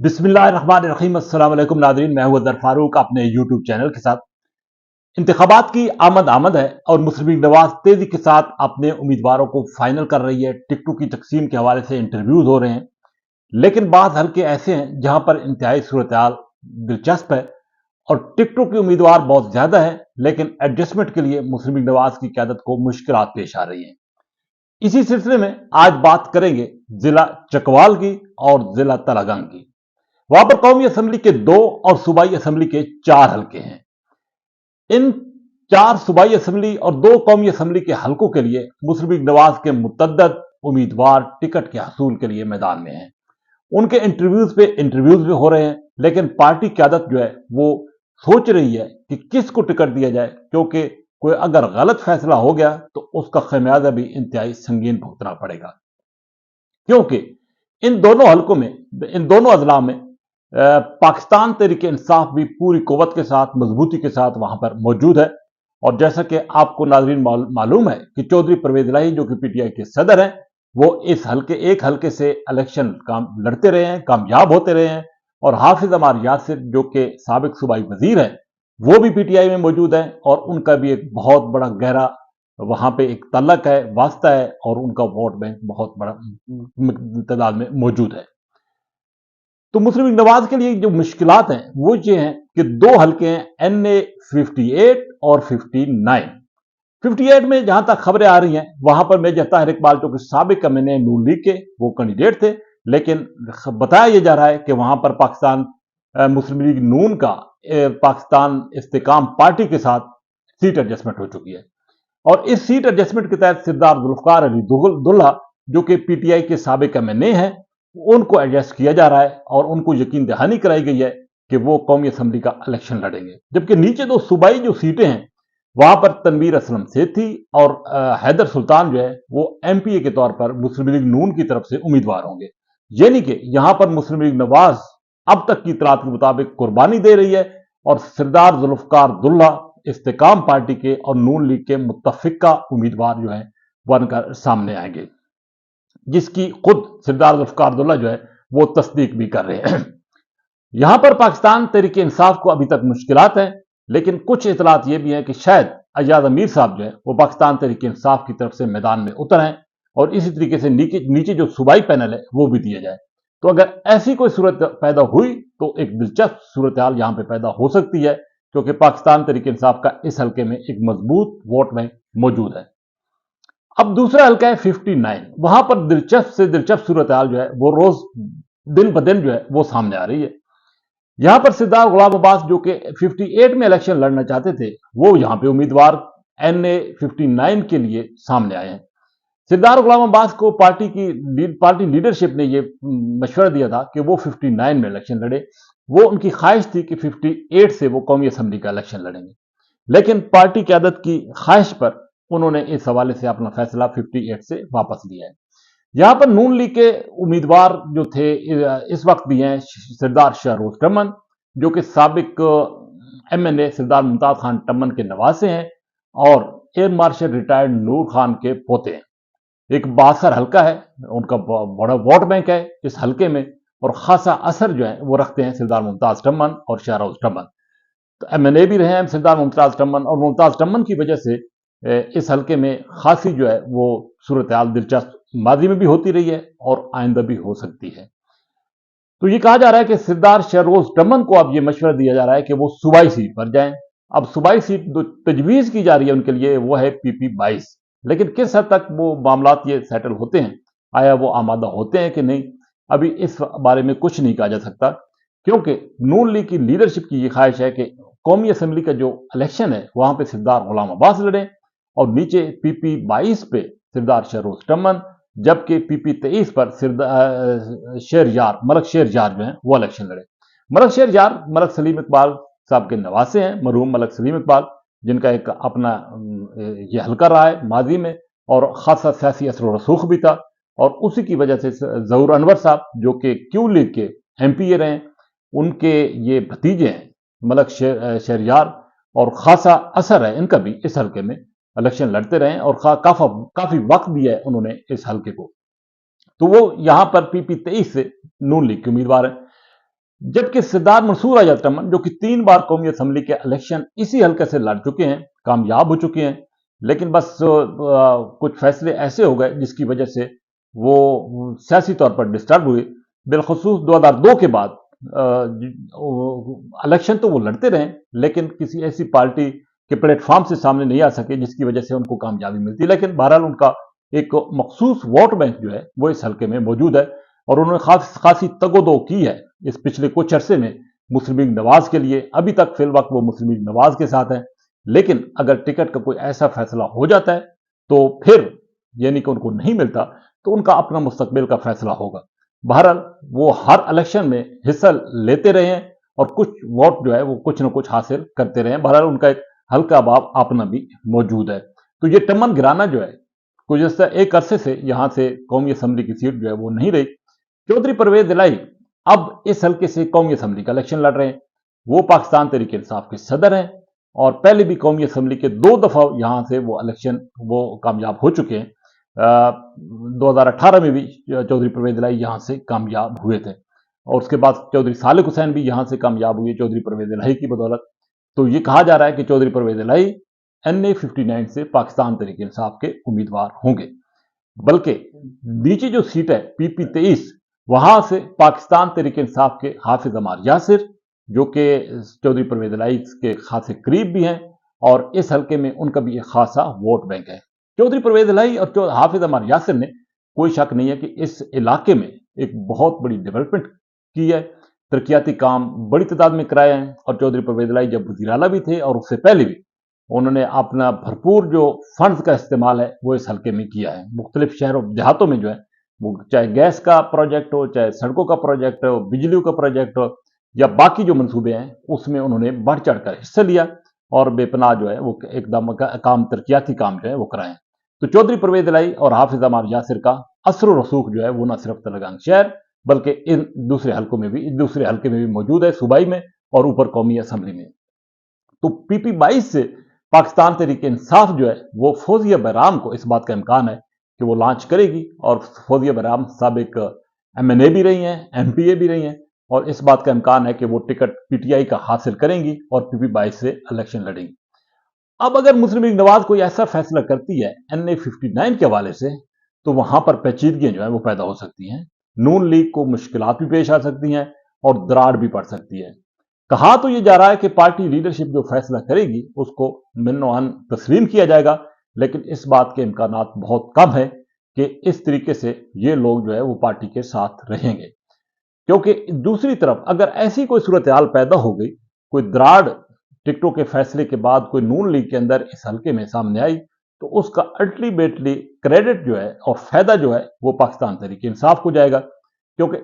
बिस्मिल्लाहिर्रहमानिर्रहीम। अस्सलाम वालेकुम नादरीन, मैं हूं अदर फारूक अपने यूट्यूब चैनल के साथ। इंतखाबात की आमद है और मुस्लिम लीग नवाज तेजी के साथ अपने उम्मीदवारों को फाइनल कर रही है। टिकटों की तकसीम के हवाले से इंटरव्यूज हो रहे हैं, लेकिन बाद हल्के ऐसे हैं जहां पर इंतहाई सूरत दिलचस्प है और टिकटों के उम्मीदवार बहुत ज्यादा है, लेकिन एडजस्टमेंट के लिए मुस्लिम लीग नवाज की क्यादत को मुश्किलात पेश आ रही हैं। इसी सिलसिले में आज बात करेंगे जिला चकवाल की और जिला तलागंग की। वहां पर कौमी असेंबली के 2 और सूबाई असेंबली के 4 हलके हैं। इन 4 सूबाई असेंबली और 2 कौमी असेंबली के हलकों के लिए मुस्लिम लीग नवाज के मुतअद्दिद उम्मीदवार टिकट के हसूल के लिए मैदान में हैं। उनके इंटरव्यूज भी हो रहे हैं, लेकिन पार्टी क्यादत जो है वो सोच रही है कि किसको टिकट दिया जाए, क्योंकि कोई अगर गलत फैसला हो गया तो उसका खमियाजा भी इंतहाई संगीन भुगतना पड़ेगा। क्योंकि इन दोनों अजला में पाकिस्तान तहरीक इंसाफ भी पूरी कुव्वत के साथ, मजबूती के साथ वहां पर मौजूद है। और जैसा कि आपको नाज़रीन मालूम है कि चौधरी परवेज इलाही जो कि पीटीआई के सदर हैं, वो एक हल्के से इलेक्शन लड़ते रहे हैं, कामयाब होते रहे हैं। और हाफिज अमार यासिर जो कि साबिक सूबाई वजीर हैं, वो भी पीटीआई में मौजूद हैं और उनका भी एक बहुत बड़ा गहरा वहां पे एक तल्लक है, वास्ता है और उनका वोट बैंक बहुत बड़ा तादाद में मौजूद है। तो मुस्लिम लीग नवाज के लिए जो मुश्किलात हैं वो ये हैं कि 2 हलके हैं, NA 58 और 59। 58 में जहां तक खबरें आ रही हैं, वहां पर मेजर ताहिर इकबाल जो कि साबिक MNA नून लीग के वो कैंडिडेट थे, लेकिन बताया यह जा रहा है कि वहां पर पाकिस्तान मुस्लिम लीग नून का पाकिस्तान इस्तेकाम पार्टी के साथ सीट एडजस्टमेंट हो चुकी है। और इस सीट एडजस्टमेंट के तहत सरदार जुल्फकार अली दुल्हा जो कि पीटीआई के साबिक MNA हैं, उनको एडजस्ट किया जा रहा है और उनको यकीन दहानी कराई गई है कि वो कौमी असेंबली का इलेक्शन लड़ेंगे। जबकि नीचे 2 सूबाई जो सीटें हैं, वहां पर तनवीर असलम सेठी और हैदर सुल्तान जो है वो MPA के तौर पर मुस्लिम लीग नून की तरफ से उम्मीदवार होंगे। यानी कि यहां पर मुस्लिम लीग नवाज अब तक की इतलात के मुताबिक कुर्बानी दे रही है और सरदार जुल्फकार दुल्हा इस्तेकाम पार्टी के और नून लीग के मुत्तफिका उम्मीदवार जो है बनकर सामने आएंगे, जिसकी खुद सरदार जुल्फकार दुल्हा जो है वो तस्दीक भी कर रहे हैं। यहां पर पाकिस्तान तहरीक इंसाफ को अभी तक मुश्किलात हैं, लेकिन कुछ इतलात ये भी हैं कि शायद अजाज अमीर साहब जो है वो पाकिस्तान तहरीक इंसाफ की तरफ से मैदान में उतर हैं और इसी तरीके से नीचे जो सूबाई पैनल है वो भी दिया जाए। तो अगर ऐसी कोई सूरत पैदा हुई तो एक दिलचस्प सूरत हाल यहां पर पैदा हो सकती है, क्योंकि पाकिस्तान तहरीक इंसाफ का इस हल्के में एक मजबूत वोट बैंक मौजूद है। अब दूसरा हल्का है 59। वहां पर दिलचस्प से दिलचस्प सूरत हाल जो है वो रोज दिन ब दिन जो है वो सामने आ रही है। यहां पर सरदार गुलाम अब्बास जो कि 58 में इलेक्शन लड़ना चाहते थे, वो यहां पे उम्मीदवार NA 59 के लिए सामने आए हैं। सरदार गुलाम अब्बास को पार्टी लीडरशिप ने यह मशवरा दिया था कि वो 59 में इलेक्शन लड़े। वो उनकी ख्वाहिश थी कि 58 से वो कौमी असेंबली का इलेक्शन लड़ेंगे, लेकिन पार्टी क़यादत की ख्वाहिश पर उन्होंने इस हवाले से अपना फैसला 58 से वापस लिया है। यहां पर नून लीग के उम्मीदवार जो थे इस वक्त भी हैं सरदार शहरोज टमन जो कि साबिक MNA सरदार मुमताज खान टमन के नवासे हैं और एयर मार्शल रिटायर्ड नूर खान के पोते हैं। एक बासर हल्का है, उनका बड़ा वोट बैंक है इस हल्के में और खासा असर जो है वो रखते हैं सरदार मुमताज टमन और शहरोज टमन। तो MNA भी रहे हैं सरदार मुमताज टमन और मुमताज टमन की वजह से इस हल्के में खासी जो है वो सूरत हाल दिलचस्प माजी में भी होती रही है और आइंदा भी हो सकती है। तो ये कहा जा रहा है कि सरदार शहरोज टमन को अब ये मशवरा दिया जा रहा है कि वो सूबाई सीट पर जाएं। अब सूबाई सीट जो तजवीज़ की जा रही है उनके लिए वो है PP 22, लेकिन किस हद तक वो मामलात ये सेटल होते हैं, आया वो आमादा होते हैं कि नहीं, अभी इस बारे में कुछ नहीं कहा जा सकता, क्योंकि नून लीग की लीडरशिप की ये ख्वाहिश है कि कौमी असेंबली का जो इलेक्शन है वहां पर सरदार गुलाम अब्बास लड़े और नीचे PP 22 पे सरदार शहरोज टमन, जबकि PP 23 पर मलक शेर जार जो है वो इलेक्शन लड़े। मलक शेर जार मलक सलीम इकबाल साहब के नवासे हैं, मरहूम मलक सलीम इकबाल, जिनका एक अपना ये हल्का रहा है माजी में और खासा सियासी असर रसूख भी था। और उसी की वजह से जहूर अनवर साहब जो कि क्यू लीग के MPA रहे, उनके ये भतीजे हैं मलक शेरयार और खासा असर है इनका भी इस हल्के में, इलेक्शन लड़ते रहे और काफी वक्त दिया है उन्होंने इस हल्के को। तो वो यहां पर PP 23 से नून लीग के उम्मीदवार हैं। जबकि सरदार मंसूर आजाद टमन जो कि 3 बार कौमी असम्बली के इलेक्शन इसी हल्के से लड़ चुके हैं, कामयाब हो चुके हैं, लेकिन बस कुछ फैसले ऐसे हो गए जिसकी वजह से वो सियासी तौर पर डिस्टर्ब हुए। बिलखसूस 2002 के बाद इलेक्शन तो वो लड़ते रहे, लेकिन किसी ऐसी पार्टी के प्लेटफॉर्म से सामने नहीं आ सके जिसकी वजह से उनको कामयाबी मिलती। लेकिन बहरहाल उनका एक मखसूस वोट बैंक जो है वो इस हल्के में मौजूद है और उन्होंने खासी तगोदो की है इस पिछले कुछ अरसे में मुस्लिम लीग नवाज के लिए। अभी तक फिल वक्त वो मुस्लिम लीग नवाज के साथ है, लेकिन अगर टिकट का कोई ऐसा फैसला हो जाता है तो फिर यानी कि उनको नहीं मिलता तो उनका अपना मुस्तकबिल का फैसला होगा। बहरहाल वो हर इलेक्शन में हिस्सा लेते रहे हैं और कुछ वोट जो है वो कुछ न कुछ हासिल करते रहे हैं। बहरहाल उनका एक हल्का भाव अपना भी मौजूद है। तो ये टमन गिराना जो है कुछ जैसा एक अरसे से यहां से कौमी असम्बली की सीट जो है वो नहीं रही। चौधरी परवेज इलाही अब इस हल्के से कौमी असम्बली का इलेक्शन लड़ रहे हैं। वो पाकिस्तान तहरीक इंसाफ के सदर हैं और पहले भी कौमी असम्बली के 2 दफा यहां से वो इलेक्शन वो कामयाब हो चुके हैं। 2018 में भी चौधरी परवेज इलाही यहां से कामयाब हुए थे और उसके बाद चौधरी सालिक हुसैन भी यहां से कामयाब हुए चौधरी परवेज इलाही की बदौलत। तो ये कहा जा रहा है कि चौधरी परवेज इलाही NA-59 से पाकिस्तान तहरीक इंसाफ के उम्मीदवार होंगे। बल्कि नीचे जो सीट है PP-23 वहां से पाकिस्तान तहरीक इंसाफ के हाफिज अमार यासिर जो कि चौधरी परवेज इलाही के खासे करीब भी हैं और इस हल्के में उनका भी एक खासा वोट बैंक है। चौधरी परवेज इलाही और हाफिज अमार यासिर ने कोई शक नहीं है कि इस इलाके में एक बहुत बड़ी डेवलपमेंट की है, तरक्याती काम बड़ी तादाद में कराए हैं और चौधरी परवेज इलाही जब वज़ीर आला भी थे और उससे पहले भी उन्होंने अपना भरपूर जो फंड्स का इस्तेमाल है वो इस हल्के में किया है। मुख्तलिफ शहरों देहातों में जो है वो चाहे गैस का प्रोजेक्ट हो, चाहे सड़कों का प्रोजेक्ट हो, बिजली का प्रोजेक्ट हो या बाकी जो मंसूबे हैं उसमें उन्होंने बढ़ चढ़ कर हिस्सा लिया और बेपनाह जो है वो एकदम काम तरक्याती काम जो है वो कराए। तो चौधरी परवेज इलाही और हाफिज अमार यासिर का असर रसूख जो है वो न सिर्फ तलगांग शहर बल्कि इन दूसरे हल्के में भी मौजूद है, सूबाई में और ऊपर कौमी असम्बली में। तो PP-22 से पाकिस्तान तहरीक इंसाफ जो है वो फौजिया बहराम को इस बात का इम्कान है कि वो लॉन्च करेगी और फौजिया बहराम साबिक MNA भी रही हैं, MPA भी रही हैं और इस बात का इम्कान है कि वो टिकट PTI का हासिल करेंगी और PP-22 से इलेक्शन लड़ेंगी। अब अगर मुस्लिम लीग नवाज कोई ऐसा फैसला करती है NA-59 के हवाले से तो वहां पर पेचीदगियां जो है वो पैदा हो सकती हैं, नून लीग को मुश्किलात भी पेश आ सकती हैं और दरार भी पड़ सकती है। कहा तो यह जा रहा है कि पार्टी लीडरशिप जो फैसला करेगी उसको मिन्नो-अन तस्लीम किया जाएगा, लेकिन इस बात के इम्कान बहुत कम है कि इस तरीके से ये लोग जो है वो पार्टी के साथ रहेंगे। क्योंकि दूसरी तरफ अगर ऐसी कोई सूरत हाल पैदा हो गई, कोई दराड़ टिकटों के फैसले के बाद कोई नून लीग के अंदर इस हल्के में सामने आई तो उसका अल्टीमेटली क्रेडिट जो है और फायदा जो है वो पाकिस्तान तहरीक इंसाफ को जाएगा। क्योंकि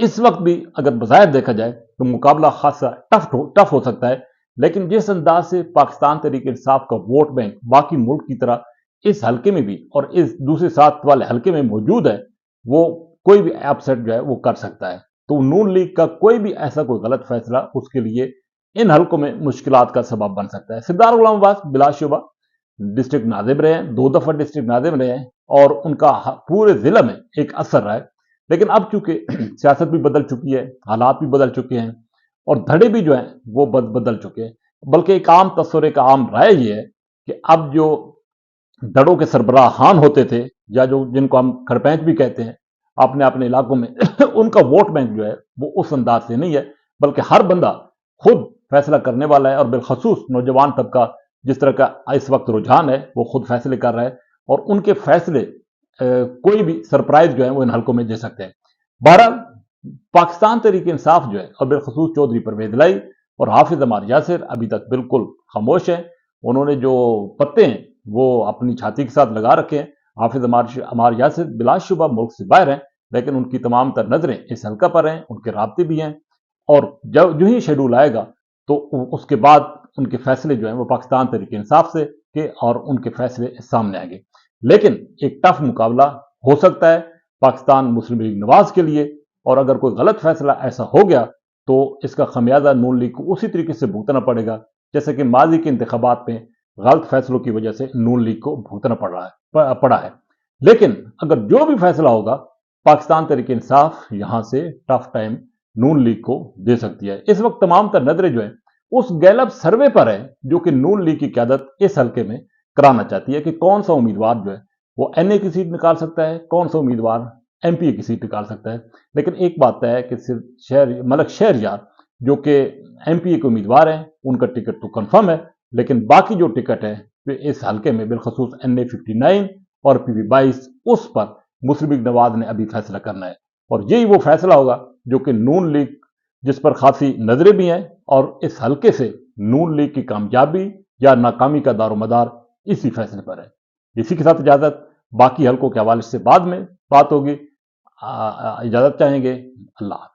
इस वक्त भी अगर बज़ाहिर देखा जाए तो मुकाबला खासा टफ हो सकता है, लेकिन जिस अंदाज से पाकिस्तान तहरीक इंसाफ का वोट बैंक बाकी मुल्क की तरह इस हल्के में भी और इस दूसरे साथ वाले हल्के में मौजूद है, वो कोई भी अपसेट जो है वो कर सकता है। तो नून लीग का कोई भी ऐसा कोई गलत फैसला उसके लिए इन हल्कों में मुश्किलात का सबब बन सकता है। सरदार गुलाम अब्बास बिलाशुबा डिस्ट्रिक्ट नाजिब रहे हैं, 2 दफा डिस्ट्रिक्ट नाजिब रहे हैं और उनका पूरे जिला में एक असर रहा है। लेकिन अब चूंकि सियासत भी बदल चुकी है, हालात भी बदल चुके हैं और धड़े भी जो हैं वो बदल चुके हैं। बल्कि एक आम तस्वर, एक आम राय ये है कि अब जो धड़ों के सरबराहान होते थे या जो जिनको हम खड़पैंच भी कहते हैं अपने अपने इलाकों में उनका वोट बैंक जो है वो उस अंदाज से नहीं है, बल्कि हर बंदा खुद फैसला करने वाला है और बिलखसूस नौजवान तबका जिस तरह का इस वक्त रुझान है वो खुद फैसले कर रहा है और उनके फैसले कोई भी सरप्राइज जो है वो इन हल्कों में दे सकते हैं। बहरहाल पाकिस्तान तहरीक इंसाफ जो है और बिलखसूस चौधरी परवेज इलाही और हाफिज अमार यासिर अभी तक बिल्कुल खामोश हैं। उन्होंने जो पत्ते हैं वो अपनी छाती के साथ लगा रखे हैं। हाफिज अमार यासिर बिलाशुबा मुल्क से बाहर हैं, लेकिन उनकी तमाम तर नजरें इस हल्का पर हैं, उनके राब्ते भी हैं और जब जो ही शेड्यूल आएगा तो उसके बाद उनके फैसले जो हैं वो पाकिस्तान तहरीक इंसाफ से के और उनके फैसले सामने आएंगे। लेकिन एक टफ मुकाबला हो सकता है पाकिस्तान मुस्लिम लीग नवाज के लिए और अगर कोई गलत फैसला ऐसा हो गया तो इसका खमियाजा नून लीग को उसी तरीके से भुगतना पड़ेगा जैसे कि माजी के इंतखाबात में गलत फैसलों की वजह से नून लीग को भुगतना पड़ा है। लेकिन अगर जो भी फैसला होगा पाकिस्तान तहरीक इंसाफ यहां से टफ टाइम नून लीग को दे सकती है। इस वक्त तमाम तर नजरें जो है उस गैलप सर्वे पर है जो कि नून लीग की क्यादत इस हल्के में कराना चाहती है कि कौन सा उम्मीदवार जो है वो एनए की सीट निकाल सकता है, कौन सा उम्मीदवार एमपीए की सीट निकाल सकता है। लेकिन एक बात तय है कि सिर्फ मलक शहरयार जो कि एमपीए के उम्मीदवार हैं उनका टिकट तो कंफर्म है, लेकिन बाकी जो टिकट है वे इस हल्के में बिलखसूस एनए 59 और पीवी 22 उस पर मुस्लिम लीग नवाज ने अभी फैसला करना है। और यही वो फैसला होगा जो कि नून लीग जिस पर खासी नजरें भी हैं और इस हल्के से नून लीग की कामयाबी या नाकामी का दारोमदार इसी फैसले पर है। इसी के साथ इजाजत, बाकी हल्कों के हवाले से बाद में बात होगी। इजाजत चाहेंगे। अल्लाह।